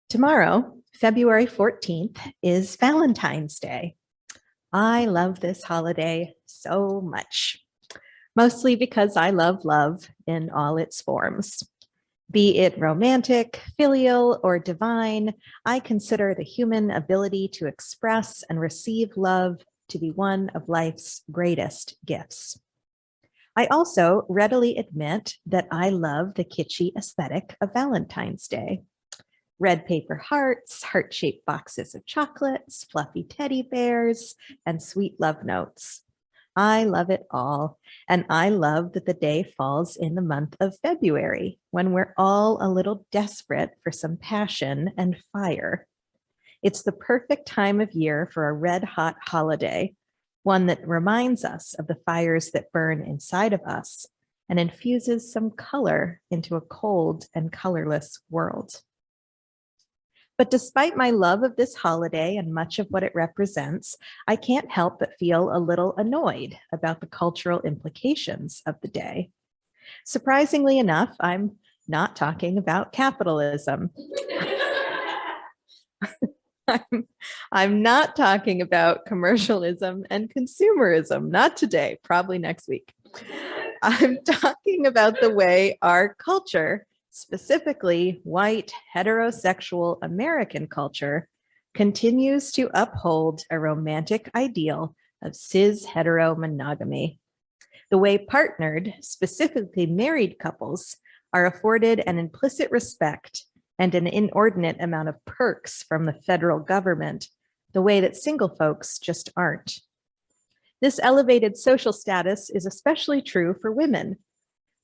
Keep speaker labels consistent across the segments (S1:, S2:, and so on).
S1: Tomorrow, February 14th, is Valentine's Day. I love this holiday so much, mostly because I love love in all its forms. Be it romantic, filial, or divine, I consider the human ability to express and receive love to be one of life's greatest gifts. I also readily admit that I love the kitschy aesthetic of Valentine's Day. Red paper hearts, heart-shaped boxes of chocolates, fluffy teddy bears, and sweet love notes. I love it all, and I love that the day falls in the month of February, when we're all a little desperate for some passion and fire. It's the perfect time of year for a red-hot holiday, one that reminds us of the fires that burn inside of us and infuses some color into a cold and colorless world. But despite my love of this holiday and much of what it represents, I can't help but feel a little annoyed about the cultural implications of the day. Surprisingly enough, I'm not talking about capitalism. I'm not talking about commercialism and consumerism, not today, probably next week. I'm talking about the way our culture, specifically white, heterosexual American culture, continues to uphold a romantic ideal of cis-hetero monogamy. The way partnered, specifically married couples, are afforded an implicit respect and an inordinate amount of perks from the federal government, the way that single folks just aren't. This elevated social status is especially true for women.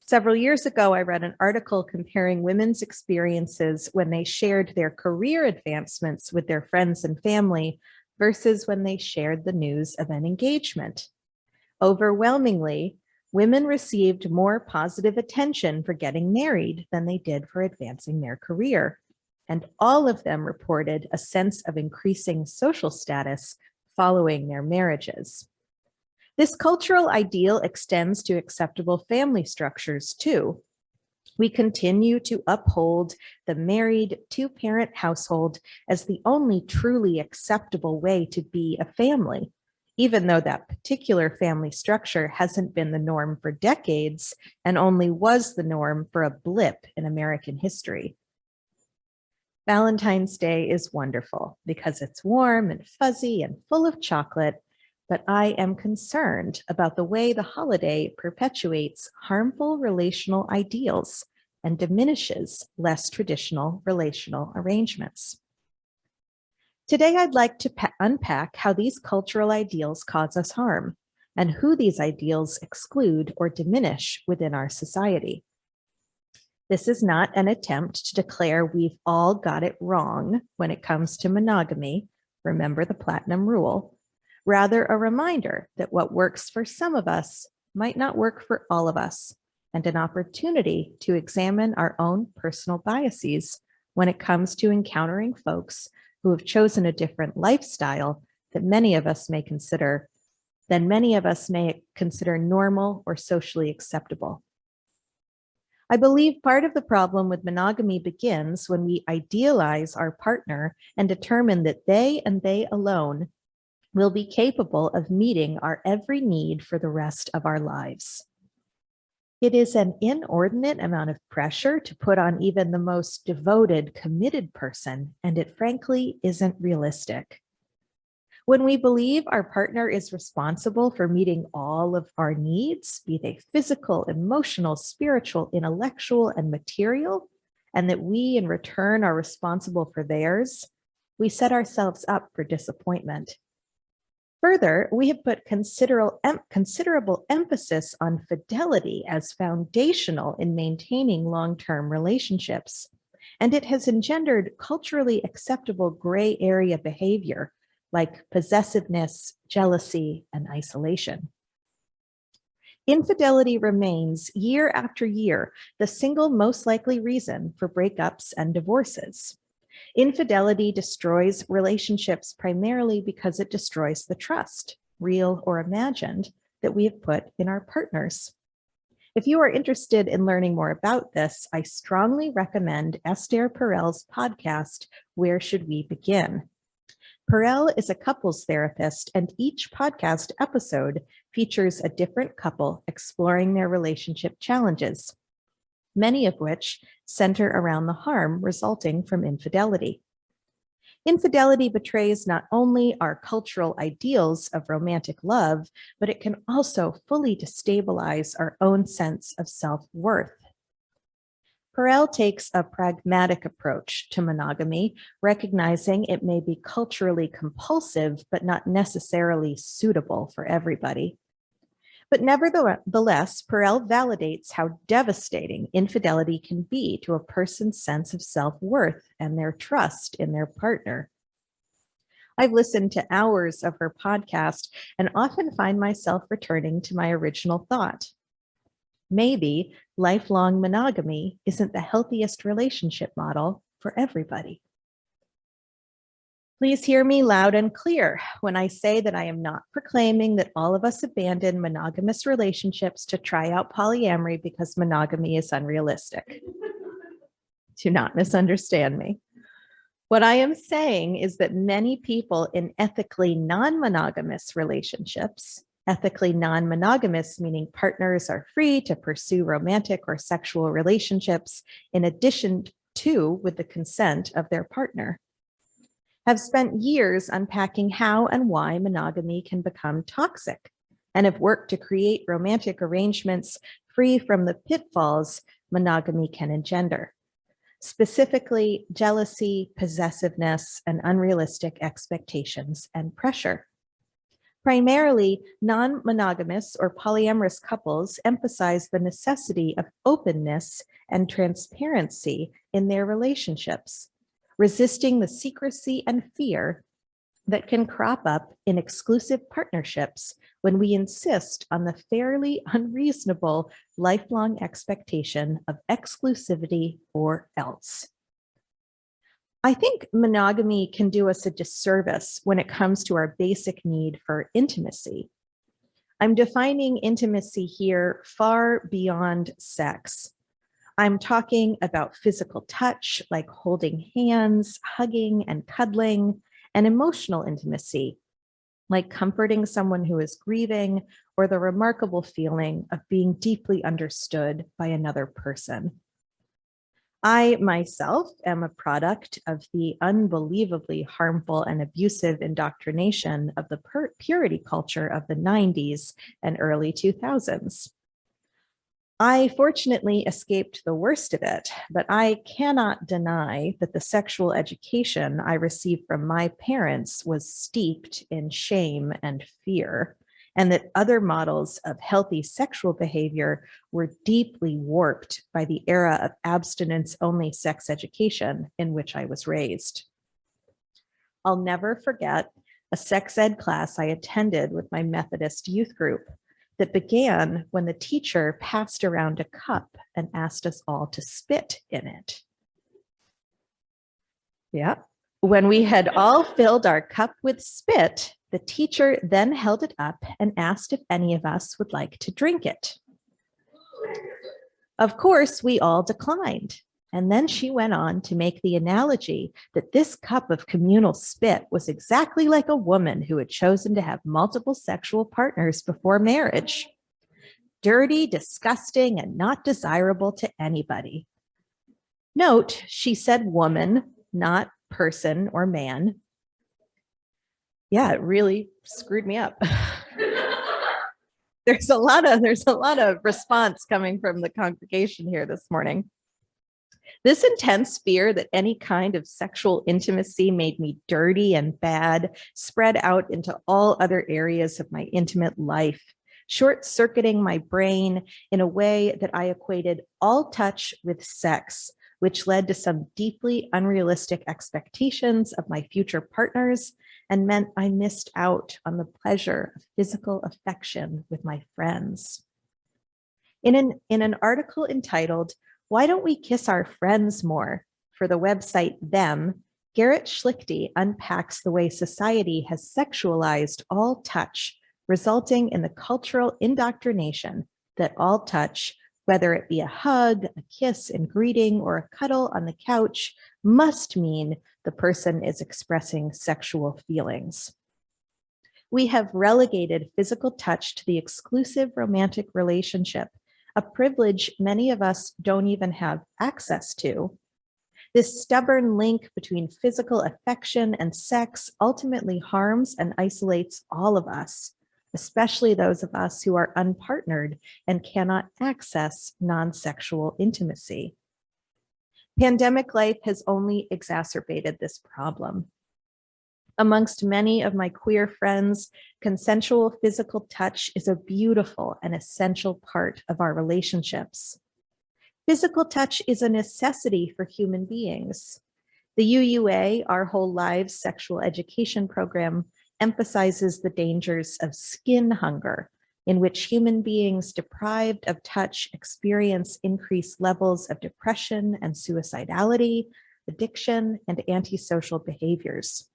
S1: Several years ago, I read an article comparing women's experiences when they shared their career advancements with their friends and family versus when they shared the news of an engagement. Overwhelmingly, women received more positive attention for getting married than they did for advancing their career, and all of them reported a sense of increasing social status following their marriages. This cultural ideal extends to acceptable family structures too. We continue to uphold the married two-parent household as the only truly acceptable way to be a family, even though that particular family structure hasn't been the norm for decades and only was the norm for a blip in American history. Valentine's Day is wonderful because it's warm and fuzzy and full of chocolate, but I am concerned about the way the holiday perpetuates harmful relational ideals and diminishes less traditional relational arrangements. Today, I'd like to unpack how these cultural ideals cause us harm and who these ideals exclude or diminish within our society. This is not an attempt to declare we've all got it wrong when it comes to monogamy. Remember the platinum rule. Rather, a reminder that what works for some of us might not work for all of us, and an opportunity to examine our own personal biases when it comes to encountering folks who have chosen a different lifestyle that many of us may consider normal or socially acceptable. I believe part of the problem with monogamy begins when we idealize our partner and determine that they and they alone will be capable of meeting our every need for the rest of our lives. It is an inordinate amount of pressure to put on even the most devoted, committed person, and it frankly isn't realistic. When we believe our partner is responsible for meeting all of our needs, be they physical, emotional, spiritual, intellectual, and material, and that we in return are responsible for theirs, we set ourselves up for disappointment. Further, we have put considerable emphasis on fidelity as foundational in maintaining long-term relationships, and it has engendered culturally acceptable gray area behavior like possessiveness, jealousy, and isolation. Infidelity remains, year after year, the single most likely reason for breakups and divorces. Infidelity destroys relationships primarily because it destroys the trust, real or imagined, that we have put in our partners. If you are interested in learning more about this, I strongly recommend Esther Perel's podcast, Where Should We Begin? Perel is a couples therapist, and each podcast episode features a different couple exploring their relationship challenges, many of which center around the harm resulting from infidelity. Infidelity betrays not only our cultural ideals of romantic love, but it can also fully destabilize our own sense of self-worth. Perel takes a pragmatic approach to monogamy, recognizing it may be culturally compulsive, but not necessarily suitable for everybody. But nevertheless, Perel validates how devastating infidelity can be to a person's sense of self-worth and their trust in their partner. I've listened to hours of her podcast and often find myself returning to my original thought. Maybe lifelong monogamy isn't the healthiest relationship model for everybody. Please hear me loud and clear when I say that I am not proclaiming that all of us abandon monogamous relationships to try out polyamory because monogamy is unrealistic. Do not misunderstand me. What I am saying is that many people in ethically non-monogamous relationships, ethically non-monogamous meaning partners are free to pursue romantic or sexual relationships in addition to with the consent of their partner, have spent years unpacking how and why monogamy can become toxic, and have worked to create romantic arrangements free from the pitfalls monogamy can engender, specifically jealousy, possessiveness, and unrealistic expectations and pressure. Primarily, non-monogamous or polyamorous couples emphasize the necessity of openness and transparency in their relationships, resisting the secrecy and fear that can crop up in exclusive partnerships when we insist on the fairly unreasonable lifelong expectation of exclusivity or else. I think monogamy can do us a disservice when it comes to our basic need for intimacy. I'm defining intimacy here far beyond sex. I'm talking about physical touch, like holding hands, hugging and cuddling, and emotional intimacy, like comforting someone who is grieving, or the remarkable feeling of being deeply understood by another person. I myself am a product of the unbelievably harmful and abusive indoctrination of the purity culture of the 90s and early 2000s. I fortunately escaped the worst of it, but I cannot deny that the sexual education I received from my parents was steeped in shame and fear, and that other models of healthy sexual behavior were deeply warped by the era of abstinence-only sex education in which I was raised. I'll never forget a sex ed class I attended with my Methodist youth group that began when the teacher passed around a cup and asked us all to spit in it. Yeah. When we had all filled our cup with spit, the teacher then held it up and asked if any of us would like to drink it. Of course, we all declined. And then she went on to make the analogy that this cup of communal spit was exactly like a woman who had chosen to have multiple sexual partners before marriage. Dirty, disgusting, and not desirable to anybody. Note, she said woman, not person or man. Yeah, it really screwed me up. There's a lot of response coming from the congregation here this morning. This intense fear that any kind of sexual intimacy made me dirty and bad spread out into all other areas of my intimate life, short-circuiting my brain in a way that I equated all touch with sex, which led to some deeply unrealistic expectations of my future partners and meant I missed out on the pleasure of physical affection with my friends. In an article entitled, "Why Don't We Kiss Our Friends More?" for the website Them, Garrett Schlichty unpacks the way society has sexualized all touch, resulting in the cultural indoctrination that all touch Whether it be a hug, a kiss in greeting, or a cuddle on the couch must mean the person is expressing sexual feelings. We have relegated physical touch to the exclusive romantic relationship, a privilege many of us don't even have access to. This stubborn link between physical affection and sex ultimately harms and isolates all of us, especially those of us who are unpartnered and cannot access non-sexual intimacy. Pandemic life has only exacerbated this problem. Amongst many of my queer friends, consensual physical touch is a beautiful and essential part of our relationships. Physical touch is a necessity for human beings. The UUA, Our Whole Lives Sexual Education Program, emphasizes the dangers of skin hunger, in which human beings deprived of touch experience increased levels of depression and suicidality, addiction, and antisocial behaviors.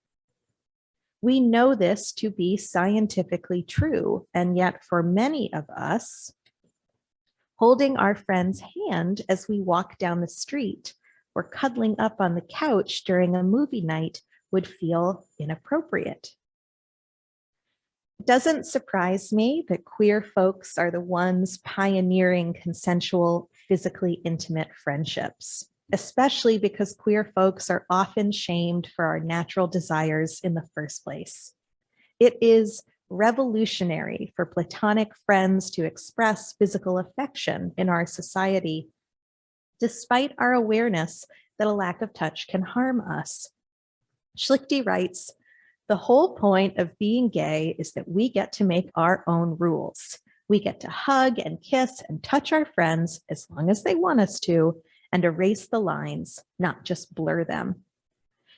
S1: We know this to be scientifically true, and yet for many of us, holding our friend's hand as we walk down the street or cuddling up on the couch during a movie night would feel inappropriate. It doesn't surprise me that queer folks are the ones pioneering consensual, physically intimate friendships, especially because queer folks are often shamed for our natural desires in the first place. It is revolutionary for platonic friends to express physical affection in our society, despite our awareness that a lack of touch can harm us. Schlichte writes, "The whole point of being gay is that we get to make our own rules. We get to hug and kiss and touch our friends as long as they want us to, and erase the lines, not just blur them."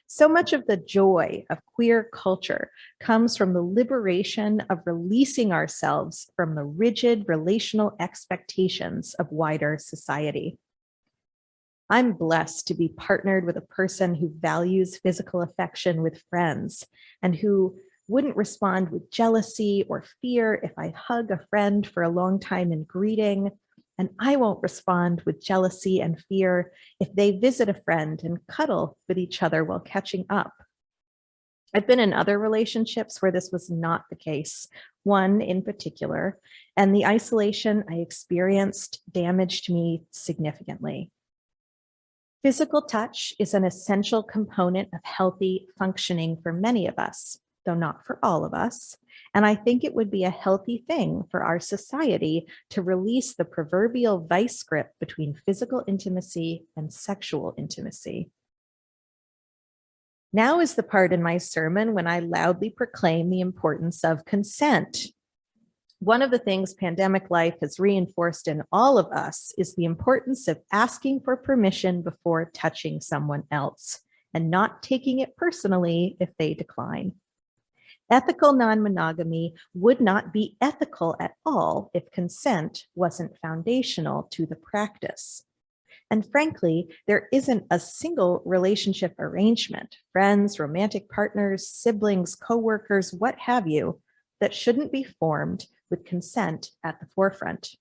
S1: So much of the joy of queer culture comes from the liberation of releasing ourselves from the rigid relational expectations of wider society. I'm blessed to be partnered with a person who values physical affection with friends and who wouldn't respond with jealousy or fear if I hug a friend for a long time in greeting, and I won't respond with jealousy and fear if they visit a friend and cuddle with each other while catching up. I've been in other relationships where this was not the case, one in particular, and the isolation I experienced damaged me significantly. Physical touch is an essential component of healthy functioning for many of us, though not for all of us. And I think it would be a healthy thing for our society to release the proverbial vice grip between physical intimacy and sexual intimacy. Now is the part in my sermon when I loudly proclaim the importance of consent. One of the things pandemic life has reinforced in all of us is the importance of asking for permission before touching someone else and not taking it personally if they decline. Ethical non-monogamy would not be ethical at all if consent wasn't foundational to the practice. And frankly, there isn't a single relationship arrangement, friends, romantic partners, siblings, coworkers, what have you, that shouldn't be formed with consent at the forefront.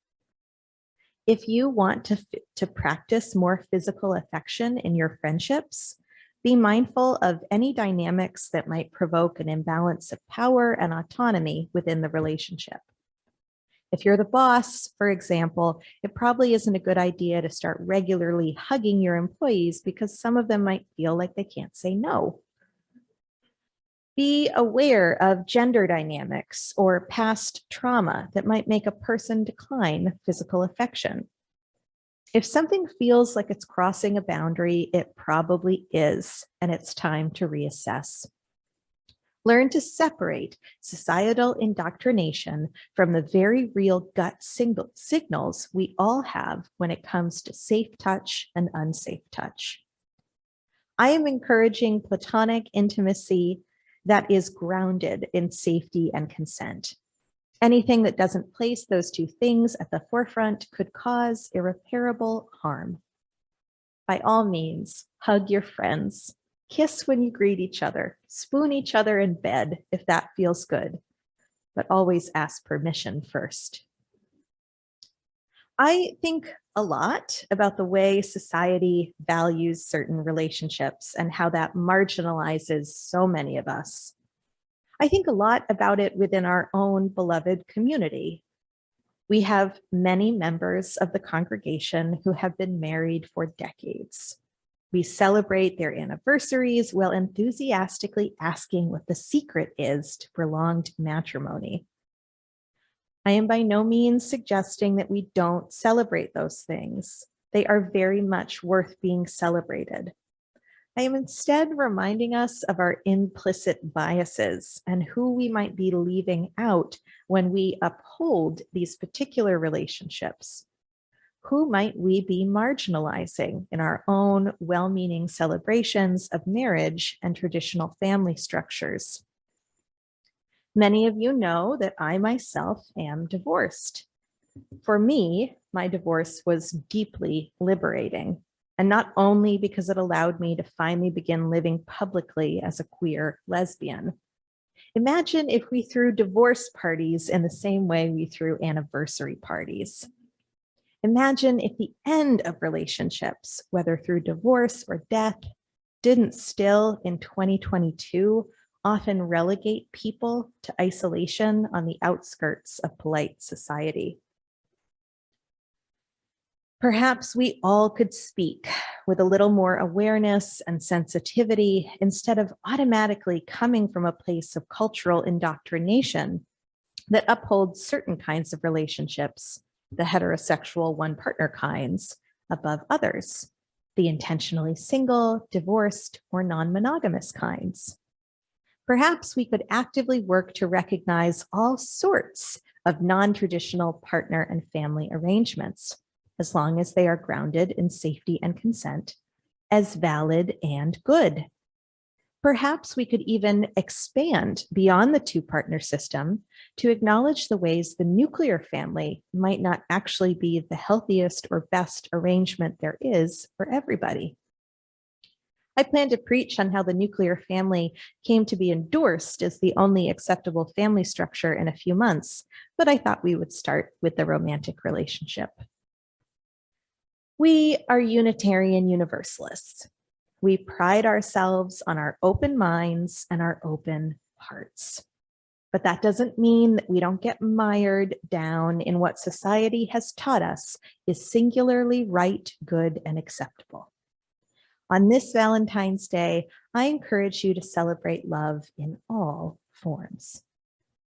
S1: If you want to practice more physical affection in your friendships, be mindful of any dynamics that might provoke an imbalance of power and autonomy within the relationship. If you're the boss, for example, it probably isn't a good idea to start regularly hugging your employees because some of them might feel like they can't say no. Be aware of gender dynamics or past trauma that might make a person decline physical affection. If something feels like it's crossing a boundary, it probably is, and it's time to reassess. Learn to separate societal indoctrination from the very real gut signals we all have when it comes to safe touch and unsafe touch. I am encouraging platonic intimacy that is grounded in safety and consent. Anything that doesn't place those two things at the forefront could cause irreparable harm. By all means, hug your friends, kiss when you greet each other, spoon each other in bed if that feels good, but always ask permission first. I think a lot about the way society values certain relationships and how that marginalizes so many of us. I think a lot about it within our own beloved community. We have many members of the congregation who have been married for decades. We celebrate their anniversaries while enthusiastically asking what the secret is to prolonged matrimony. I am by no means suggesting that we don't celebrate those things. They are very much worth being celebrated. I am instead reminding us of our implicit biases and who we might be leaving out when we uphold these particular relationships. Who might we be marginalizing in our own well-meaning celebrations of marriage and traditional family structures? Many of you know that I myself am divorced. For me, my divorce was deeply liberating, and not only because it allowed me to finally begin living publicly as a queer lesbian. Imagine if we threw divorce parties in the same way we threw anniversary parties. Imagine if the end of relationships, whether through divorce or death, didn't still in 2022 often relegate people to isolation on the outskirts of polite society. Perhaps we all could speak with a little more awareness and sensitivity instead of automatically coming from a place of cultural indoctrination that upholds certain kinds of relationships, the heterosexual one-partner kinds, above others, the intentionally single, divorced, or non-monogamous kinds. Perhaps we could actively work to recognize all sorts of non-traditional partner and family arrangements, as long as they are grounded in safety and consent, as valid and good. Perhaps we could even expand beyond the two-partner system to acknowledge the ways the nuclear family might not actually be the healthiest or best arrangement there is for everybody. I plan to preach on how the nuclear family came to be endorsed as the only acceptable family structure in a few months, but I thought we would start with the romantic relationship. We are Unitarian Universalists. We pride ourselves on our open minds and our open hearts. But that doesn't mean that we don't get mired down in what society has taught us is singularly right, good, and acceptable. On this Valentine's Day, I encourage you to celebrate love in all forms,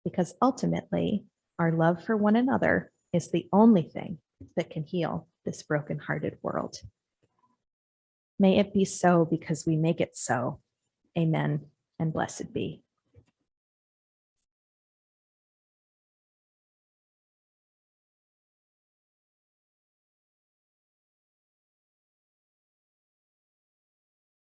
S1: because ultimately, our love for one another is the only thing that can heal this brokenhearted world. May it be so because we make it so. Amen and blessed be.